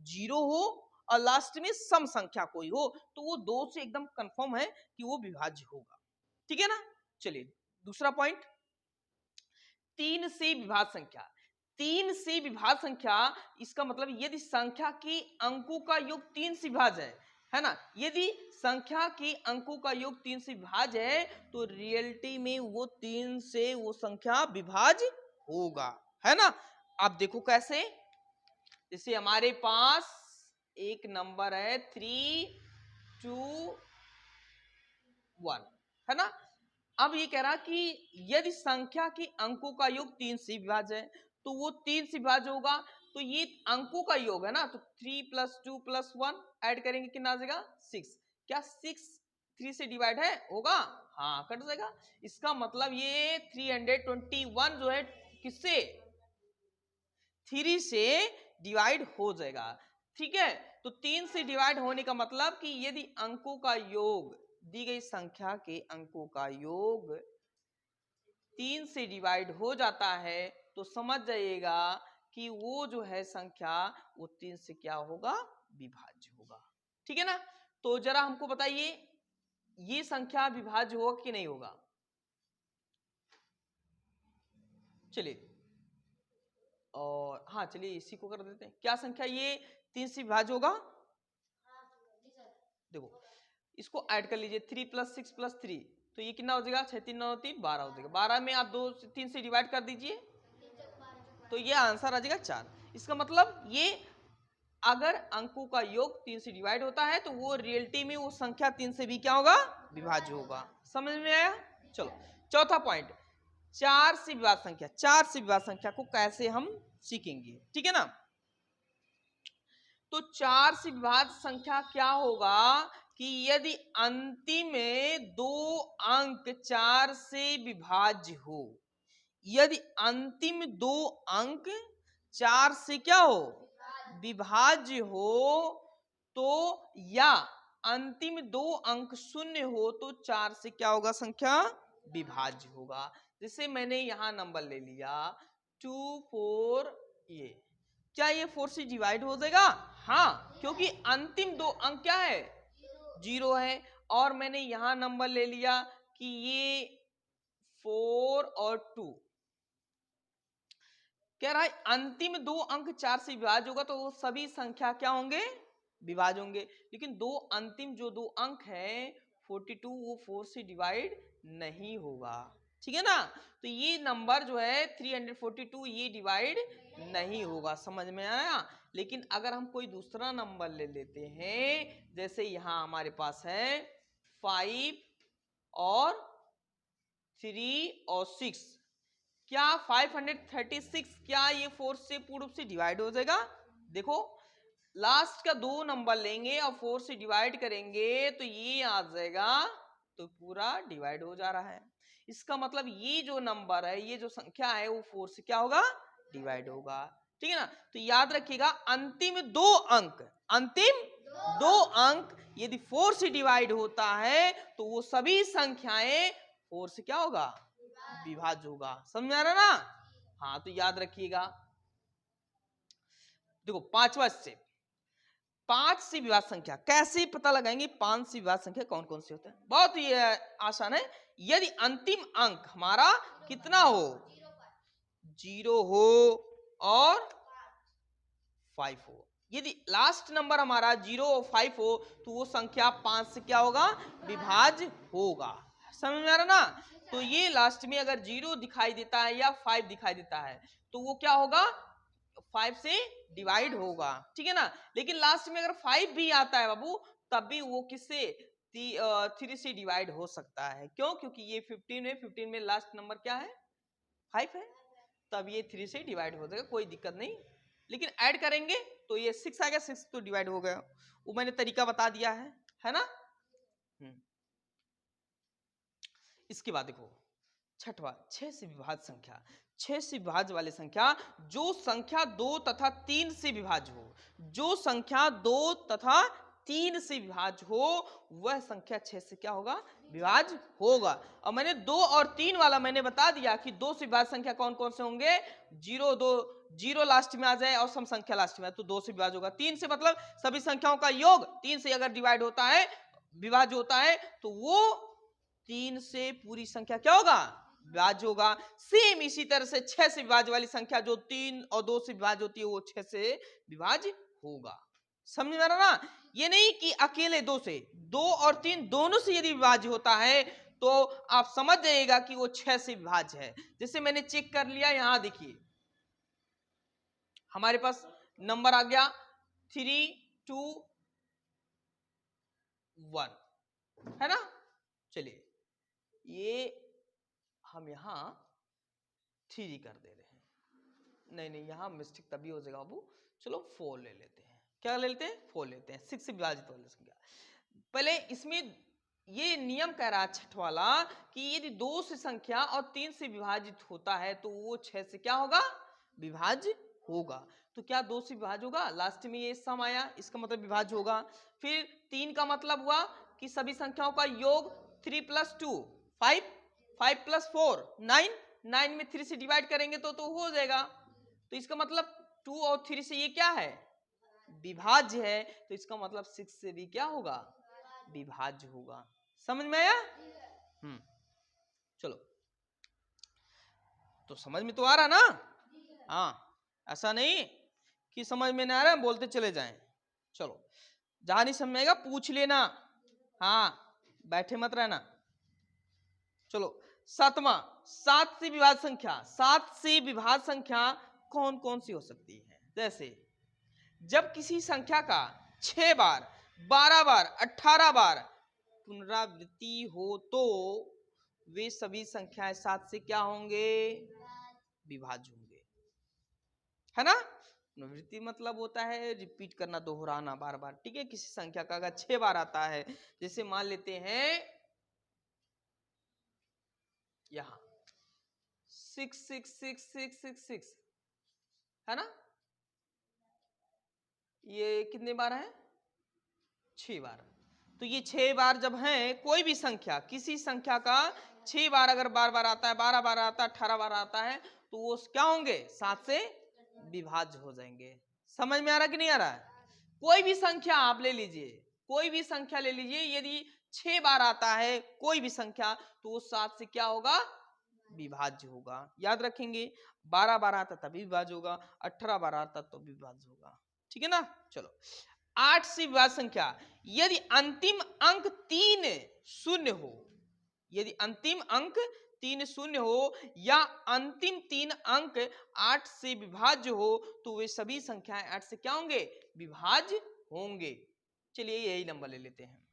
Zero हो और last में सम संख्या कोई हो, तो वो 2 से एकदम कंफर्म है कि वो विभाज्य होगा। ठीक है ना। चलिए दूसरा पॉइंट, 3 से विभाज्य संख्या। 3 से विभाज्य संख्या, इसका मतलब यदि संख्या के अंकों का योग 3 से विभाज्य है ना, यदि संख्या के अंकों का योग 3 से विभाज्य है तो रियलिटी में वो 3 से वो संख्या विभाज्य होगा, है ना। आप देखो कैसे, जैसे हमारे पास एक नंबर है 3, 2, 1, है ना। अब ये कह रहा कि यदि संख्या के अंकों का योग 3 से विभाज्य है तो वो 3 से विभाज्य होगा, तो ये अंकों का योग है ना, तो 3 + 2 + 1 ऐड करेंगे कितना आ जाएगा 6। क्या 6 3 से डिवाइड है होगा, हाँ कट जाएगा। इसका मतलब ये 321 जो है किससे, 3 से डिवाइड हो जाएगा। ठीक है, तो 3 से डिवाइड होने का मतलब कि यदि अंकों का योग, दी गई संख्या के अंकों का योग 3 से डिवाइड हो जाता है तो समझ जाइएगा कि वो जो है संख्या वो 3 से क्या होगा, विभाज्य होगा। ठीक है ना। तो जरा हमको बताइए ये संख्या विभाज्य होगा कि नहीं होगा। चलिए, और हाँ चलिए इसी को कर देते हैं, क्या संख्या ये 3 से विभाज्य होगा। देखो इसको ऐड कर लीजिए, 3 + 6 + 3, तो ये कितना हो जाएगा, 6 3 9 3 12 हो जाएगा। 12 में आप 2 से 3 से डिवाइड कर दीजिए तो ये आंसर आ जाएगा 4। इसका मतलब ये अगर अंकों का योग 3 से डिवाइड होता है तो वो रियलिटी में वो संख्या 3 से भी क्या होगा, विभाज्य होगा। समझ में आया। चलो चौथा पॉइंट, 4 से विभाज्य संख्या। 4 से विभाज्य संख्या को कैसे हम सीखेंगे, ठीक है ना। तो 4 से विभाज्य संख्या क्या होगा कि यदि अंतिम में 2 अंक 4 से विभाज्य हो, यदि अंतिम 2 अंक 4 से क्या हो, विभाज्य हो, तो या अंतिम 2 अंक शून्य हो तो 4 से क्या होगा, संख्या विभाज्य होगा। जैसे मैंने यहां नंबर ले लिया 2 4, ये क्या ये 4 से डिवाइड हो जाएगा, हाँ क्योंकि अंतिम 2 अंक क्या है, 0 है। और मैंने यहां नंबर ले लिया कि ये 4 और 2, कह रहा है अंतिम 2 अंक 4 से विभाज्य होगा तो वो सभी संख्या क्या होंगे, विभाज्य होंगे। लेकिन अंतिम जो 2 अंक है 42 वो 4 से डिवाइड नहीं होगा। ठीक है ना। तो ये नंबर जो है 342 ये डिवाइड नहीं होगा। समझ में आया। लेकिन अगर हम कोई दूसरा नंबर ले लेते हैं, जैसे यहां हमारे पास है 5 और 3 और 6, क्या 536 क्या ये 4 से पूर्ण रूप से डिवाइड हो जाएगा। देखो लास्ट का 2 नंबर लेंगे और 4 से डिवाइड करेंगे तो ये आ जाएगा, तो पूरा डिवाइड हो जा रहा है। इसका मतलब ये जो नंबर है, ये जो संख्या है वो 4 से क्या होगा, डिवाइड होगा। ठीक है ना। तो याद रखिएगा अंतिम 2 अंक, अंतिम 2 अंक यदि 4 से डिवाइड होता है तो वो सभी संख्याएं 4 से क्या होगा, विभाज्य होगा। समझ में आ रहा ना। हाँ तो याद रखिएगा। देखो पांचवा स्टेप, 5 से विभाज्य संख्या कैसे पता लगाएंगे, 5 से विभाज्य संख्या कौन कौन से होते हैं। बहुत ही आसान है। यदि अंतिम अंक हमारा कितना हो, 0 हो और 5 हो, यदि लास्ट नंबर हमारा 0 और 5 हो तो वो संख्या 5 से क्या होगा, विभाज्य होगा। समझ में आ रहा ना। तो ये लास्ट में अगर 0 दिखाई देता है या 5 दिखाई देता है तो वो क्या होगा, 5 से डिवाइड होगा। ठीक है ना। लेकिन लास्ट में अगर 5 भी आता है बाबू तब भी वो किससे, 3 से डिवाइड हो सकता है। क्यों, क्योंकि ये 15 है, 15 में लास्ट नंबर क्या है, 5 है, तब ये 3 से डिवाइड हो जाएगा, कोई दिक्कत नहीं। लेकिन ऐड करेंगे तो ये 6 आ गया, 6 तो डिवाइड हो गया। वो मैंने तरीका बता दिया है ना। इसके बाद देखो छठवा, 6 से विभाज्य संख्या। 6 से विभाज्य वाली संख्या, जो संख्या 2 तथा 3 से विभाज्य हो, जो संख्या 2 तथा 3 से विभाज्य हो वह संख्या 6 से क्या होगा, विभाज्य होगा। और मैंने 2 और 3 वाला मैंने बता दिया कि 2 से विभाज्य संख्या कौन कौन से होंगे, 0 2 जीरो लास्ट में आ जाए और सम संख्या लास्ट में आए तो 2 से विभाज्य होगा। 3 से मतलब सभी संख्याओं का योग 3 से अगर डिवाइड होता है, विभाज्य होता है, तो वो 3 से पूरी संख्या क्या होगा? विभाज्य होगा। सेम इसी तरह से 6 से विभाज्य वाली संख्या जो 3 और 2 से विभाज्य होती है वो 6 से विभाज्य होगा। समझ में आ रहा ना? ये नहीं कि अकेले 2 से, 2 और 3 दोनों से यदि विभाज्य होता है तो आप समझ जाइएगा कि वो 6 से विभाज्य है। जैसे मैंने चेक कर लिया, यहां देखिए हमारे पास नंबर आ गया 3, 2, 1, है ना? चलिए ये हम यहां 3 कर दे रहे हैं। नहीं, यहां मिस्टेक तभी हो जाएगा बाबू। चलो 4 ले लेते हैं। क्या ले लेते हैं? 4 लेते हैं। 6 से विभाजित वाली संख्या। पहले इसमें ये नियम कह रहा है छठ वाला कि यदि 2 से संख्या और 3 से विभाजित होता है तो वो 6 से क्या होगा? विभाज्य होगा। तो क्या 2 से विभाज्य होगा? लास्ट में ये सम आया, इसका मतलब विभाज्य होगा। फिर 3 का मतलब हुआ कि सभी संख्याओं का योग 3 + 2 5, 5 + 4 9, 9 में 3 से डिवाइड करेंगे तो हो जाएगा। तो इसका मतलब 2 और 3 से ये क्या है? विभाज्य है। तो इसका मतलब 6 से भी क्या होगा? विभाज्य होगा। समझ में आया? चलो, तो समझ में तो आ रहा ना? हाँ, ऐसा नहीं कि समझ में ना आ रहा है बोलते चले जाएं। चलो, जहां नहीं समझ में आएगा पूछ लेना। हाँ, बैठे मत रहना। चलो, 7वां, 7 से विभाज्य संख्या। 7 से विभाज्य संख्या कौन कौन सी हो सकती है? जैसे जब किसी संख्या का 6 बार, 12 बार, 18 बार पुनरावृत्ति हो तो वे सभी संख्याएं 7 से क्या होंगे? विभाज्य होंगे, है ना? पुनरावृत्ति मतलब होता है रिपीट करना, दोहराना बार बार। ठीक है, किसी संख्या का अगर 6 बार आता है, जैसे मान लेते हैं यहां 6 6 6 6 6 6, है ना? ये कितने बार है? 6 बार। तो ये 6 बार जब है कोई भी संख्या, किसी संख्या का 6 बार अगर बार बार आता है, 12 बार आता है, 18 बार आता है, तो वो क्या होंगे? 7 से विभाज्य हो जाएंगे। समझ में आ रहा कि नहीं आ रहा है? कोई भी संख्या आप ले लीजिए, कोई भी संख्या ले लीजिए, यदि 6 बार आता है कोई भी संख्या तो वो 7 से क्या होगा? विभाज्य होगा। याद रखेंगे, 12 बार आता तभी विभाज्य होगा, 18 बार आता तो विभाज्य होगा। ठीक है ना? चलो, 8 से विभाज्य संख्या यदि अंतिम अंक 3 शून्य हो, यदि अंतिम अंक 3 शून्य हो या अंतिम 3 अंक 8 से विभाज्य हो तो वे सभी संख्याएं 8 से क्या होंगे? विभाज्य होंगे। चलिए यही नंबर ले लेते हैं।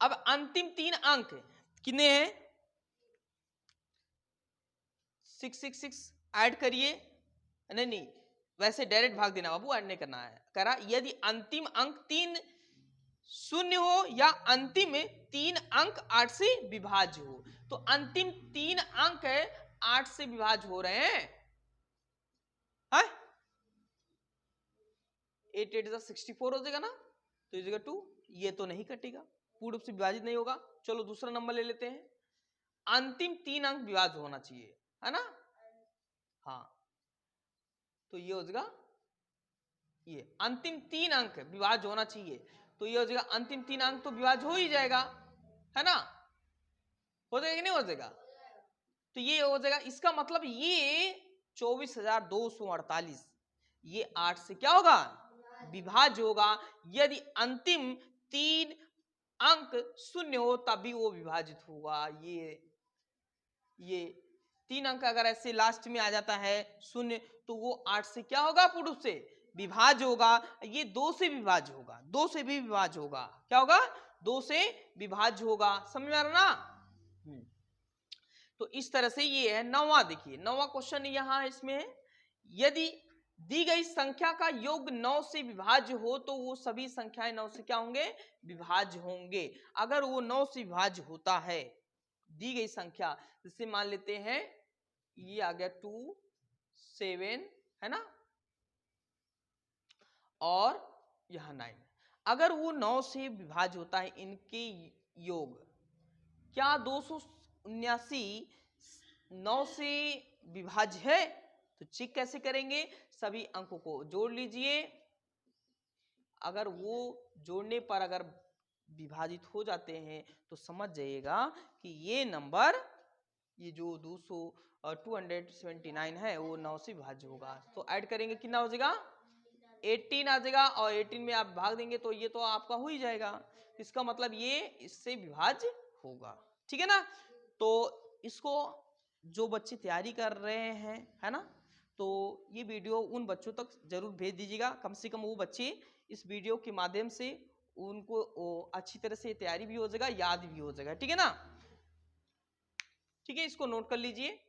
अब अंतिम 3 अंक कितने हैं? 666 ऐड करिए। नहीं, वैसे डायरेक्ट भाग देना बाबू, ऐड नहीं करना है। करा यदि अंतिम अंक 3 शून्य हो या अंतिम 3 अंक 8 से विभाज्य हो, तो अंतिम 3 अंक 8 से विभाज्य हो रहे हैं। 8 8 64 हो जाएगा ना, तो इस जगह 2, ये तो नहीं कटेगा, पूर्ण रूप से विभाजित नहीं होगा। चलो दूसरा नंबर ले लेते हैं। अंतिम 3 अंक विभाज्य होना चाहिए, है ना? हाँ, तो ये हो जाएगा, ये अंतिम 3 अंक विभाज्य होना चाहिए, तो ये हो जाएगा अंतिम 3 अंक तो विभाज्य हो ही जाएगा, है ना? हो जाएगा कि नहीं हो जाएगा? तो ये हो जाएगा। इसका मतलब ये 24,248 ये 8 से क्या होगा? विभाज्य होगा। यदि अंतिम 3 अंक शून्य हो तभी वो विभाजित होगा। ये 3 अंक अगर ऐसे लास्ट में आ जाता है शून्य तो वो 8 से क्या होगा? पूर्ण रूप से विभाज्य होगा। ये 2 से विभाज्य होगा, 2 से भी विभाज्य होगा। क्या होगा? 2 से विभाज्य होगा। समझ में आ रहा ना? तो इस तरह से ये है। 9वां देखिए, 9वां क्वेश्चन यहाँ है, इसमें है यदि दी गई संख्या का योग 9 से विभाज्य हो तो वो सभी संख्याएं 9 से क्या होंगे? विभाज्य होंगे। अगर वो 9 से विभाज्य होता है, दी गई संख्या, जैसे मान लेते हैं ये आ गया 2 7, है ना, और यह 9, अगर वो 9 से विभाज्य होता है इनके योग, क्या 279 9 से विभाज्य है? तो चेक कैसे करेंगे, सभी अंकों को जोड़ लीजिए, अगर वो जोड़ने पर अगर विभाजित हो जाते हैं तो समझ जाइएगा कि ये नंबर, ये जो 279 है वो 9 से विभाज्य होगा। तो ऐड करेंगे कितना हो जाएगा, 18 आ जाएगा, और 18 में आप भाग देंगे तो ये तो आपका हो ही जाएगा, इसका मतलब ये इससे विभाज्य होगा। ठीक है ना। तो इसको जो बच्चे तैयारी कर रहे हैं, है ना, तो ये वीडियो उन बच्चों तक जरूर भेज दीजिएगा, कम से कम वो बच्चे इस वीडियो के माध्यम से उनको अच्छी तरह से तैयारी भी हो जाएगा, याद भी हो जाएगा। ठीक है ना। ठीक है, इसको नोट कर लीजिए।